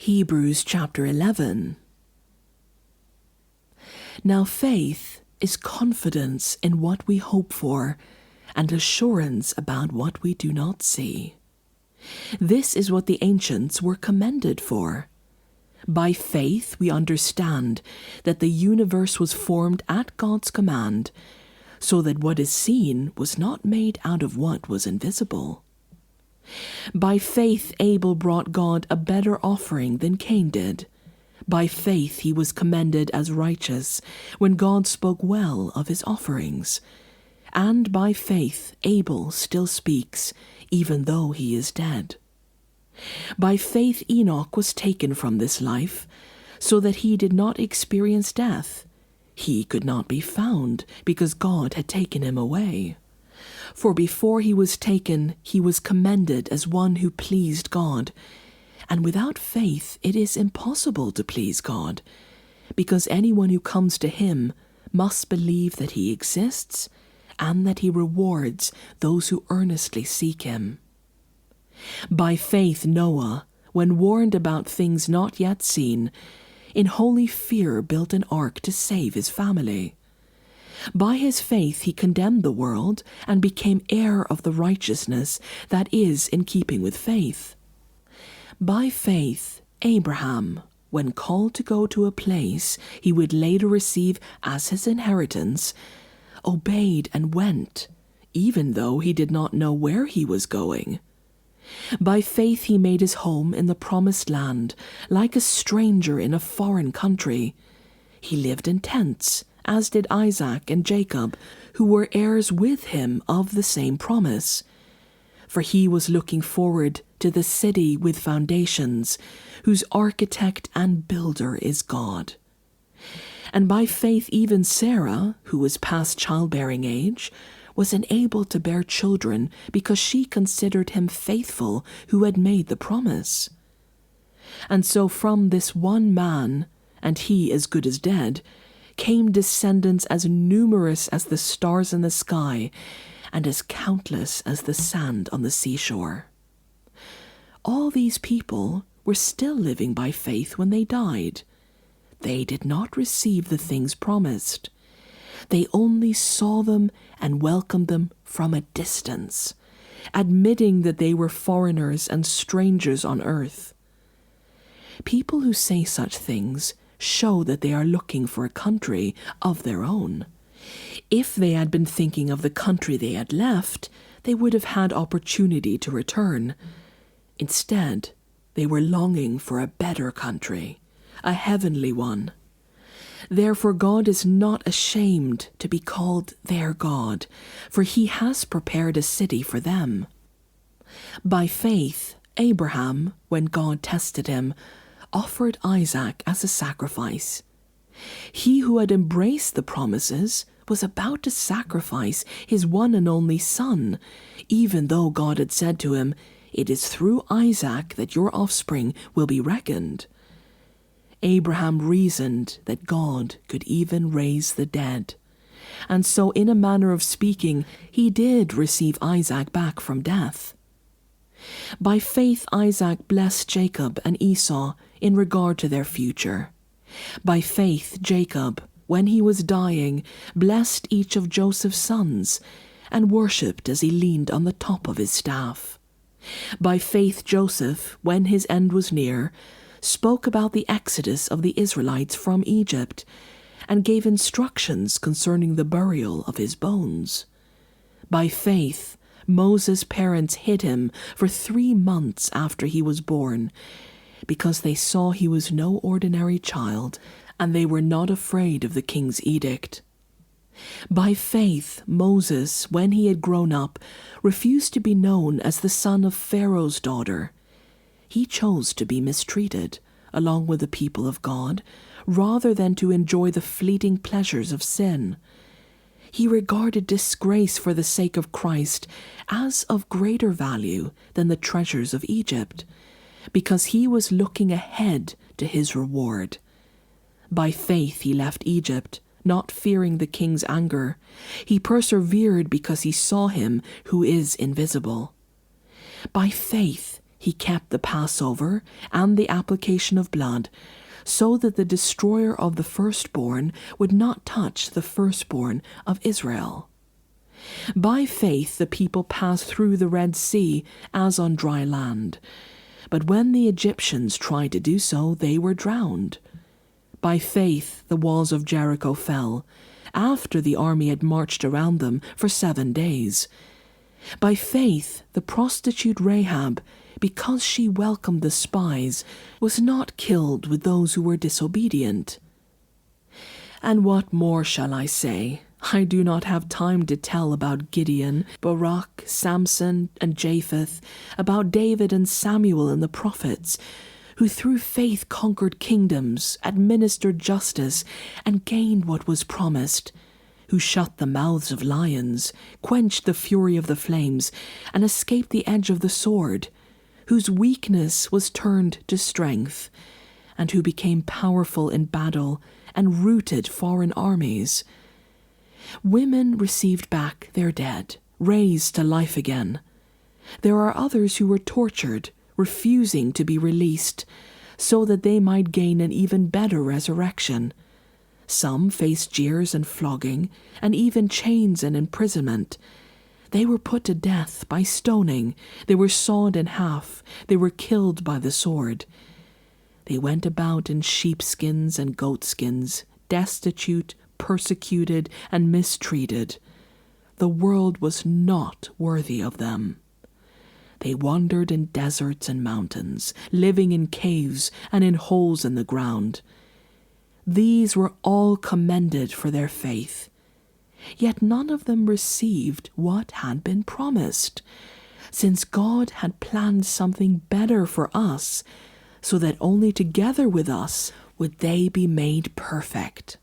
Hebrews chapter 11. Now faith is confidence in what we hope for and assurance about what we do not see. This is what the ancients were commended for. By faith we understand that the universe was formed at God's command, so that what is seen was not made out of what was invisible. By faith Abel brought God a better offering than Cain did. By faith he was commended as righteous when God spoke well of his offerings. And by faith Abel still speaks, even though he is dead. By faith Enoch was taken from this life, so that he did not experience death. He could not be found, because God had taken him away. For before he was taken, he was commended as one who pleased God. And without faith it is impossible to please God, because anyone who comes to him must believe that he exists, and that he rewards those who earnestly seek him. By faith Noah, when warned about things not yet seen, in holy fear built an ark to save his family. By his faith he condemned the world and became heir of the righteousness that is in keeping with faith. By faith Abraham, when called to go to a place he would later receive as his inheritance, obeyed and went, even though he did not know where he was going. By faith he made his home in the promised land, like a stranger in a foreign country. He lived in tents, as did Isaac and Jacob, who were heirs with him of the same promise. For he was looking forward to the city with foundations, whose architect and builder is God. And by faith even Sarah, who was past childbearing age, was enabled to bear children because she considered him faithful who had made the promise. And so from this one man, and he as good as dead, came descendants as numerous as the stars in the sky and as countless as the sand on the seashore. All these people were still living by faith when they died. They did not receive the things promised. They only saw them and welcomed them from a distance, admitting that they were foreigners and strangers on earth. People who say such things show that they are looking for a country of their own. If they had been thinking of the country they had left, they would have had opportunity to return. Instead, they were longing for a better country, a heavenly one. Therefore God is not ashamed to be called their God, for he has prepared a city for them. By faith, Abraham, when God tested him, offered Isaac as a sacrifice. He who had embraced the promises was about to sacrifice his one and only son, even though God had said to him, "It is through Isaac that your offspring will be reckoned." Abraham reasoned that God could even raise the dead. And so in a manner of speaking, he did receive Isaac back from death. By faith Isaac blessed Jacob and Esau in regard to their future. By faith Jacob, when he was dying, blessed each of Joseph's sons and worshipped as he leaned on the top of his staff. By faith Joseph, when his end was near, spoke about the exodus of the Israelites from Egypt and gave instructions concerning the burial of his bones. By faith Moses' parents hid him for 3 months after he was born, because they saw he was no ordinary child, and they were not afraid of the king's edict. By faith Moses, when he had grown up, refused to be known as the son of Pharaoh's daughter. He chose to be mistreated, along with the people of God, rather than to enjoy the fleeting pleasures of sin. He regarded disgrace for the sake of Christ as of greater value than the treasures of Egypt, because he was looking ahead to his reward. By faith he left Egypt, not fearing the king's anger. He persevered because he saw him who is invisible. By faith He kept the Passover and the application of blood, so that the destroyer of the firstborn would not touch the firstborn of Israel. By faith the people passed through the Red Sea as on dry land, but when the Egyptians tried to do so, they were drowned. By faith the walls of Jericho fell, after the army had marched around them for 7 days. By faith the prostitute Rahab, because she welcomed the spies, was not killed with those who were disobedient. And what more shall I say? I do not have time to tell about Gideon, Barak, Samson, and Japheth, about David and Samuel and the prophets, who through faith conquered kingdoms, administered justice, and gained what was promised, who shut the mouths of lions, quenched the fury of the flames, and escaped the edge of the sword, whose weakness was turned to strength, and who became powerful in battle and routed foreign armies. Women received back their dead, raised to life again. There are others who were tortured, refusing to be released, so that they might gain an even better resurrection. Some faced jeers and flogging, and even chains and imprisonment. They were put to death by stoning, they were sawed in half, they were killed by the sword. They went about in sheepskins and goatskins, destitute, persecuted, and mistreated. The world was not worthy of them. They wandered in deserts and mountains, living in caves and in holes in the ground. These were all commended for their faith. Yet none of them received what had been promised, since God had planned something better for us, so that only together with us would they be made perfect.